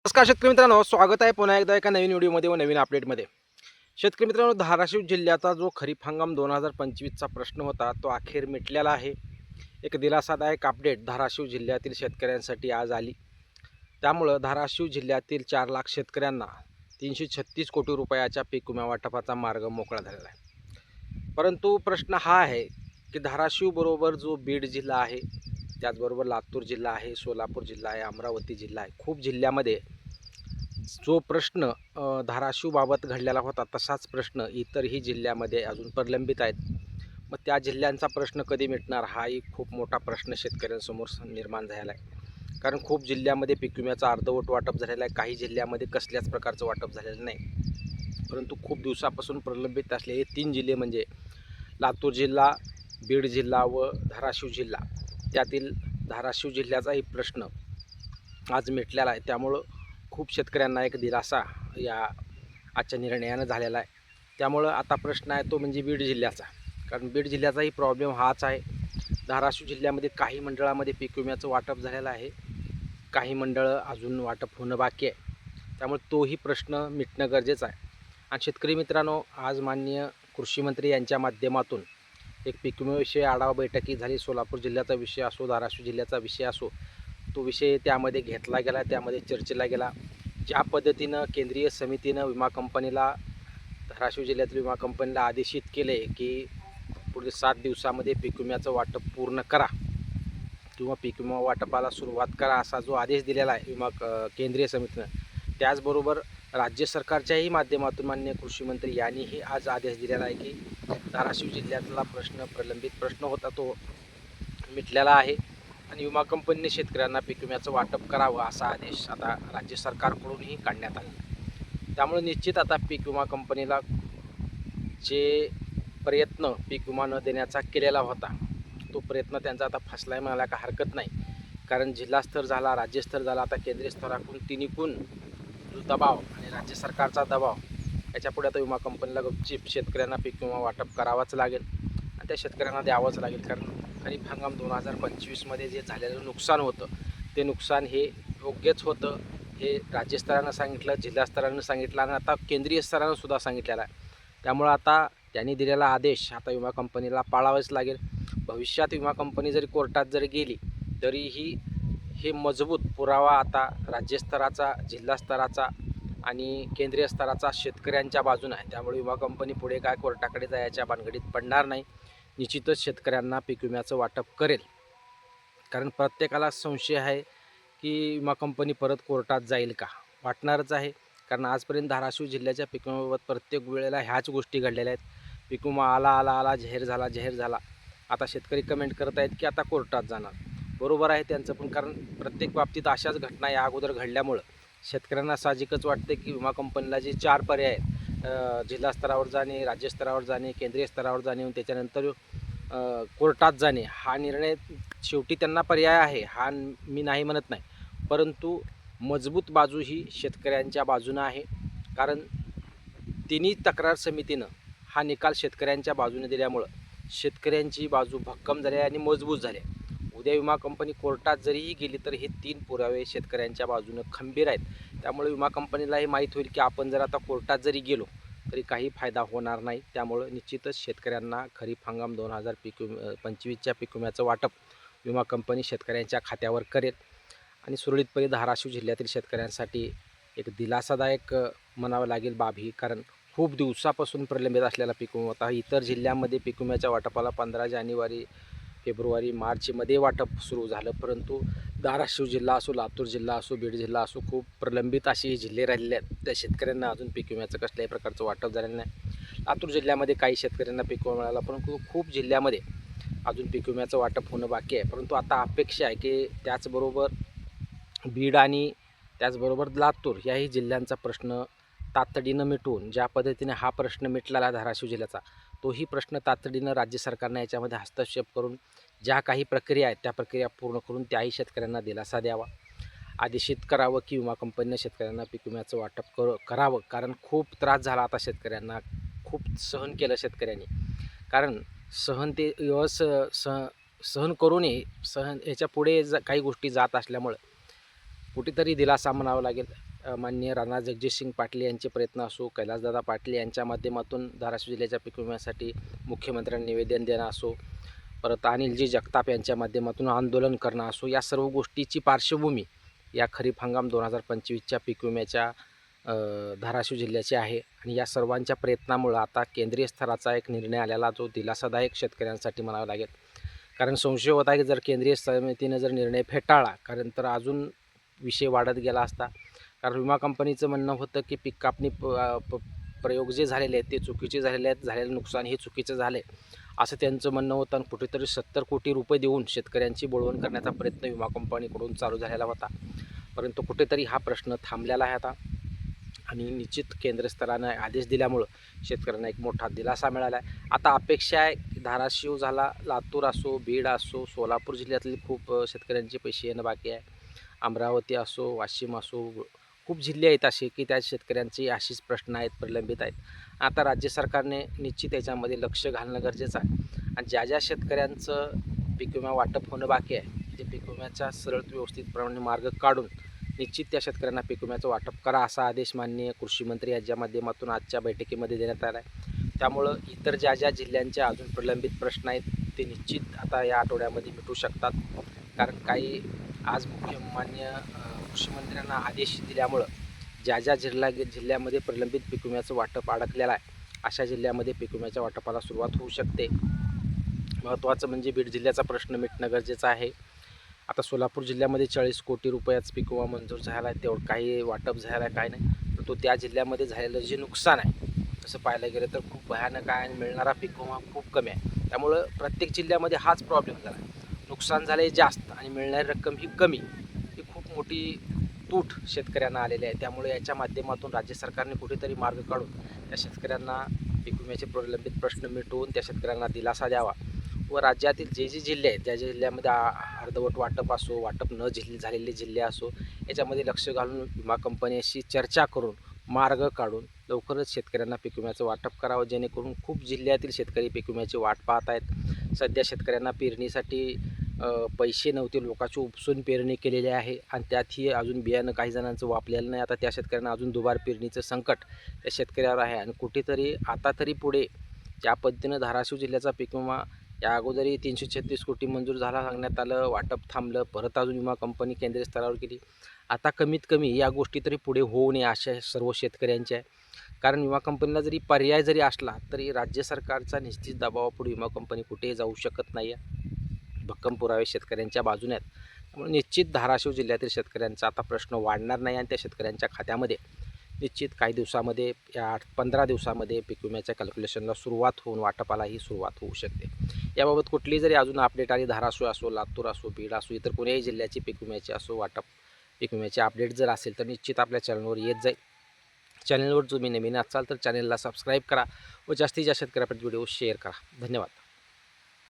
नमस्कार शेतकरी मित्रांनो, स्वागत आहे पुन्हा एकदा एका नवीन व्हिडिओमध्ये व नवीन अपडेटमध्ये. शेतकरी मित्रांनो, धाराशिव जिल्ह्याचा जो खरीप हंगाम 2025चा प्रश्न होता तो अखेर मिटलेला आहे. एक दिलासादायक अपडेट धाराशिव जिल्ह्यातील शेतकऱ्यांसाठी आज आली. त्यामुळं धाराशिव जिल्ह्यातील 4 लाख शेतकऱ्यांना 336 कोटी रुपयाच्या पीक विमा वाटपाचा मार्ग मोकळा झालेला आहे. परंतु प्रश्न हा आहे की धाराशिवबरोबर जो बीड जिल्हा आहे, त्याचबरोबर लातूर जिल्हा आहे, सोलापूर जिल्हा आहे, अमरावती जिल्हा आहे, खूप जिल्ह्यामध्ये जो प्रश्न धाराशिवबाबत घडलेला होता तसाच प्रश्न इतरही जिल्ह्यामध्ये अजून प्रलंबित आहेत. मग त्या जिल्ह्यांचा प्रश्न कधी मिटणार हाही खूप मोठा प्रश्न शेतकऱ्यांसमोर निर्माण झालेला आहे. कारण खूप जिल्ह्यामध्ये पीक विम्याचं अर्धवट वाटप झालेलं आहे, काही जिल्ह्यामध्ये कसल्याच प्रकारचं वाटप झालेलं नाही. परंतु खूप दिवसापासून प्रलंबित असलेले 3 जिल्हे म्हणजे लातूर जिल्हा, बीड जिल्हा व धाराशिव जिल्हा, त्यातील धाराशिव जिल्ह्याचाही प्रश्न आज मिटलेला आहे. त्यामुळं खूप शेतकऱ्यांना एक दिलासा या आजच्या निर्णयानं झालेला आहे. त्यामुळं आता प्रश्न आहे तो म्हणजे बीड जिल्ह्याचा. कारण बीड जिल्ह्याचाही प्रॉब्लेम हाच आहे. धाराशिव जिल्ह्यामध्ये काही मंडळामध्ये पीक विम्याचं वाटप झालेलं आहे, काही मंडळं अजून वाटप होणं बाकी आहे. त्यामुळे तोही प्रश्न मिटणं गरजेचं आहे. आणि शेतकरी मित्रांनो, आज माननीय कृषी मंत्री यांच्या माध्यमातून एक पीक विम्याविषयी आढावा बैठकी झाली. सोलापूर जिल्ह्याचा विषय असो, धाराशिव जिल्ह्याचा विषय असो, तो विषय त्यामध्ये घेतला गेला, त्यामध्ये चर्चेला गेला. ज्या पद्धतीनं केंद्रीय समितीनं विमा कंपनीला, धाराशिव जिल्ह्यातील विमा कंपनीला आदेशित केले की पुढील 7 दिवसामध्ये पीक विम्याचं वाटप पूर्ण करा किंवा पीक विमा वाटपाला सुरुवात करा, असा जो आदेश दिलेला आहे केंद्रीय समितीनं, त्याचबरोबर राज्य सरकारच्याही माध्यमातून माननीय कृषी मंत्री यांनीही आज आदेश दिलेला आहे की धाराशिव जिल्ह्यातला प्रलंबित प्रश्न होता तो मिटलेला आहे आणि विमा कंपनीने शेतकऱ्यांना पीक विम्याचं वाटप करावं असा आदेश आता राज्य सरकारकडूनही काढण्यात आला. त्यामुळे निश्चित आता पीक विमा कंपनीला जे प्रयत्न पीक विमा न देण्याचा केलेला होता तो प्रयत्न त्यांचा आता फसलाय म्हणायला काय हरकत नाही. कारण जिल्हास्तर झाला, राज्यस्तर झाला, आता केंद्रीय स्तराकडून तिन्हीकून जो दबाव आणि राज्य सरकारचा दबाव, याच्यापुढे आता विमा कंपनीला गपचीप शेतकऱ्यांना पीक विमा वाटप करावाच लागेल आणि त्या शेतकऱ्यांना द्यावंच लागेल. कारण खरीप हंगाम 2025मध्ये जे झालेलं नुकसान होतं ते नुकसान हे योग्यच होतं, हे राज्यस्तरानं सांगितलं, जिल्हास्तरानं सांगितलं आणि आता केंद्रीय स्तरानं सुद्धा सांगितलेलं आहे. त्यामुळं आता त्यांनी दिलेला आदेश आता विमा कंपनीला पाळावाच लागेल. भविष्यात विमा कंपनी जरी कोर्टात जरी गेली तरीही हे मजबूत पुरावा आता राज्यस्तराचा, जिल्हास्तराचा आणि केंद्रीय स्तराचा शेतकऱ्यांच्या बाजूने आहे. त्यामुळे विमा कंपनी पुढे काय कोर्टाकडे जायच्या भानगडीत पडणार नाही. निश्चितच शेतकऱ्यांना पीक विम्याचं वाटप करेल. कारण प्रत्येकाला संशय आहे की विमा कंपनी परत कोर्टात जाईल का, वाटणारच आहे. कारण आजपर्यंत धाराशिव जिल्ह्याच्या पीक विम्याबाबत प्रत्येक वेळेला ह्याच गोष्टी घडलेल्या आहेत. पीक विमा आला जाहीर झाला. आता शेतकरी कमेंट करत आहेत की आता कोर्टात जाणार. बरोबर आहे त्यांचं पण, कारण प्रत्येक बाबतीत अशाच घटना या अगोदर घडल्यामुळं शेतकऱ्यांना साहजिकच वाटते की विमा कंपनीला जे 4 पर्याय आहेत, जिल्हा स्तरावर जाणे, राज्य स्तरावर जाणे, केंद्रीय स्तरावर जाणे, त्याच्यानंतर कोर्टात जाणे, हा निर्णय शेवटी त्यांना पर्याय आहे, हा मी नाही म्हणत नाही. परंतु मजबूत बाजू ही शेतकऱ्यांच्या बाजूनं आहे. कारण तिन्ही तक्रार समितीनं हा निकाल शेतकऱ्यांच्या बाजूने दिल्यामुळं शेतकऱ्यांची बाजू भक्कम झाली आणि मजबूत झाली. उद्या विमा कंपनी कोर्टात जरीही गेली तर हे 3 पुरावे शेतकऱ्यांच्या बाजूनं खंबीर आहेत. त्यामुळे विमा कंपनीलाही माहीत होईल की आपण जर आता कोर्टात जरी गेलो तरी काही फायदा होणार नाही. त्यामुळं निश्चितच शेतकऱ्यांना खरीप हंगाम 2025च्या पीक विम्याचं वाटप विमा कंपनी शेतकऱ्यांच्या खात्यावर करेल आणि सुरळीतपणे धाराशिव जिल्ह्यातील शेतकऱ्यांसाठी एक दिलासादायक म्हणावं लागेल बाब ही. कारण खूप दिवसापासून प्रलंबित असलेला पीक विमा होता. इतर जिल्ह्यांमध्ये पीक विम्याच्या वाटपाला 15 जानेवारी, फेब्रुवारी, मार्चमध्ये वाटप सुरू झालं, परंतु धाराशिव जिल्हा असो, लातूर जिल्हा असो, बीड जिल्हा असो, खूप प्रलंबित असे हे जिल्हे राहिलेले आहेत. त्या शेतकऱ्यांना अजून पीक विम्याचं कसल्याही प्रकारचं वाटप झालेलं नाही. लातूर जिल्ह्यामध्ये काही शेतकऱ्यांना पीक विमा मिळाला, परंतु खूप जिल्ह्यामध्ये अजून पीक विम्याचं वाटप होणं बाकी आहे. परंतु आता अपेक्षा आहे की त्याचबरोबर बीड आणि त्याचबरोबर लातूर याही जिल्ह्यांचा प्रश्न तातडीनं मिटवून, ज्या पद्धतीने हा प्रश्न मिटलेला धाराशिव जिल्ह्याचा, तोही प्रश्न तातडीनं राज्य सरकारने याच्यामध्ये हस्तक्षेप करून ज्या काही प्रक्रिया आहेत त्या प्रक्रिया पूर्ण करून त्याही शेतकऱ्यांना दिलासा द्यावा, आदेशित करावं की विमा कंपनीने शेतकऱ्यांना पीक विम्याचं वाटप करावं. कारण खूप त्रास झाला आता शेतकऱ्यांना, खूप सहन केलं शेतकऱ्यांनी. कारण सहन करूनही याच्या पुढे काही गोष्टी जात असल्यामुळं कुठेतरी दिलासा म्हणावा लागेल. माननीय राणा जगजितसिंग पाटील यांचे प्रयत्न असो, कैलासदादा पाटील यांच्या माध्यमातून धाराशिव जिल्ह्याच्या पीक विम्यासाठी मुख्यमंत्र्यांना निवेदन देणं असो, परत अनिलजी जगताप यांच्या माध्यमातून आंदोलन करणं असो, या सर्व गोष्टीची पार्श्वभूमी या खरीप हंगाम 2025च्या पीक विम्याच्या धाराशिव जिल्ह्याची आहे. आणि या सर्वांच्या प्रयत्नामुळं आता केंद्रीय स्तराचा एक निर्णय आलेला, जो दिलासादायक शेतकऱ्यांसाठी म्हणावा लागेल. कारण संशय होता की जर केंद्रीय समितीने जर निर्णय फेटाळला, कारण तर अजून विषय वाढत गेला असता. कारण विमा कंपनीचं म्हणणं होतं की पीक कापणी प्रयोग जे झालेले आहेत ते चुकीचे झालेले आहेत, झालेलं नुकसान हे चुकीचं झालं आहे असं त्यांचं म्हणणं होतं. आणि कुठेतरी 70 कोटी रुपये देऊन शेतकऱ्यांची बोळवण करण्याचा प्रयत्न विमा कंपनीकडून चालू झालेला होता. परंतु कुठेतरी हा प्रश्न थांबलेला आहे आता. आणि निश्चित केंद्र स्तरानं आदेश दिल्यामुळं शेतकऱ्यांना एक मोठा दिलासा मिळाला आहे. आता अपेक्षा आहे धाराशिव झाला, लातूर असो, बीड असो, सोलापूर जिल्ह्यातले खूप शेतकऱ्यांचे पैसे येणं बाकी आहे. अमरावती असो, वाशिम असो, खूप जिल्हे आहेत असे की त्या शेतकऱ्यांचे असेच प्रश्न आहेत, प्रलंबित आहेत. आता राज्य सरकारने निश्चित याच्यामध्ये लक्ष घालणं गरजेचं आहे. आणि ज्या ज्या शेतकऱ्यांचं पीक विमा वाटप होणं बाकी आहे, ते पीक विम्याचा सरळ व्यवस्थितप्रमाणे मार्ग काढून निश्चित त्या शेतकऱ्यांना पीक विम्याचं वाटप करा, असा आदेश माननीय कृषी मंत्री यांच्या माध्यमातून आजच्या बैठकीमध्ये देण्यात आला आहे. त्यामुळं इतर ज्या ज्या जिल्ह्यांचे अजून प्रलंबित प्रश्न आहेत ते निश्चित आता या आठवड्यामध्ये मिटू शकतात. कारण काही आज माननीय कृषी मंत्र्यांना आदेश दिल्यामुळं ज्या ज्या जिल्ह्यामध्ये प्रलंबित पीक विम्याचं वाटप अडकलेलं आहे, अशा जिल्ह्यामध्ये पीक विम्याच्या वाटपाला सुरुवात होऊ शकते. महत्त्वाचं म्हणजे बीड जिल्ह्याचा प्रश्न मिटणं गरजेचं आहे. आता सोलापूर जिल्ह्यामध्ये 40 कोटी रुपयाचा पीक विमा मंजूर झाला आहे, तेवढं काही वाटप झालं आहे काय नाही. परंतु त्या जिल्ह्यामध्ये झालेलं जे नुकसान आहे तसं पाहायला गेलं तर खूप भयानक आहे आणि मिळणारा पीक विमा खूप कमी आहे. त्यामुळं प्रत्येक जिल्ह्यामध्ये हाच प्रॉब्लेम झाला आहे. नुकसान झालं आहे जास्त आणि मिळणारी रक्कम ही कमी. ही खूप मोठी तूट शेतकऱ्यांना आलेली आहे. त्यामुळे याच्या माध्यमातून राज्य सरकारने कुठेतरी मार्ग काढून त्या शेतकऱ्यांना पीक विम्याचे प्रलंबित प्रश्न मिटवून त्या शेतकऱ्यांना दिलासा द्यावा. व राज्यातील जे जे जिल्हे आहेत, ज्या जिल्ह्यामध्ये अर्धवट वाटप असो, वाटप न झालेले जिल्हे असो, याच्यामध्ये लक्ष घालून विमा कंपन्यांशी चर्चा करून मार्ग काढून लवकरच शेतकऱ्यांना पीक विम्याचं वाटप करावं, जेणेकरून खूप जिल्ह्यातील शेतकरी पीक विम्याची वाट पाहत आहेत. सध्या शेतकऱ्यांना पेरणीसाठी पैसे नव्हते, लोकांची उपसून पेरणी केलेली आहे आणि त्यातही अजून बियाणं काही जणांचं वापलेलं नाही. आता त्या शेतकऱ्यांना अजून दुबार पेरणीचं संकट त्या शेतकऱ्यावर आहे. आणि कुठेतरी आता तरी पुढे ज्या पद्धतीनं धाराशिव जिल्ह्याचा पीक विमा या अगोदरही 336 कोटी मंजूर झाला सांगण्यात आलं, वाटप थांबलं, परत अजून विमा कंपनी केंद्रीय स्तरावर केली. आता कमीत कमी या गोष्टी तरी पुढे होऊ नये अशा सर्व शेतकऱ्यांच्या आहे. कारण विमा कंपनीला जरी पर्याय जरी असला तरी राज्य सरकारचा निश्चित दबावापुढे विमा कंपनी कुठेही जाऊ शकत नाही आहे. भक्कम पुरावे शेतकऱ्यांच्या बाजूने आहेत. त्यामुळे निश्चित धाराशिव जिल्ह्यातील शेतकऱ्यांचा आता प्रश्न वाढणार नाही आणि त्या शेतकऱ्यांच्या खात्यामध्ये निश्चित काही दिवसामध्ये या 15 दिवसामध्ये पीक विम्याच्या कॅल्क्युलेशनला सुरुवात होऊन वाटपालाही सुरुवात होऊ शकते. याबाबत कुठली जरी अजून अपडेट आली, धाराशिव असो, लातूर असो, बीड असो, इतर कोणत्याही जिल्ह्याची पीक विम्याची असो वाटप पीक विम्याचे अपडेट जर असेल तर निश्चित आपल्या चॅनलवर येत जाईल. चॅनलवर तुम्ही नवीन असाल तर चॅनलला सबस्क्राईब करा व जास्तीत जास्त शेतकऱ्यापर्यंत व्हिडिओ शेअर करा. धन्यवाद.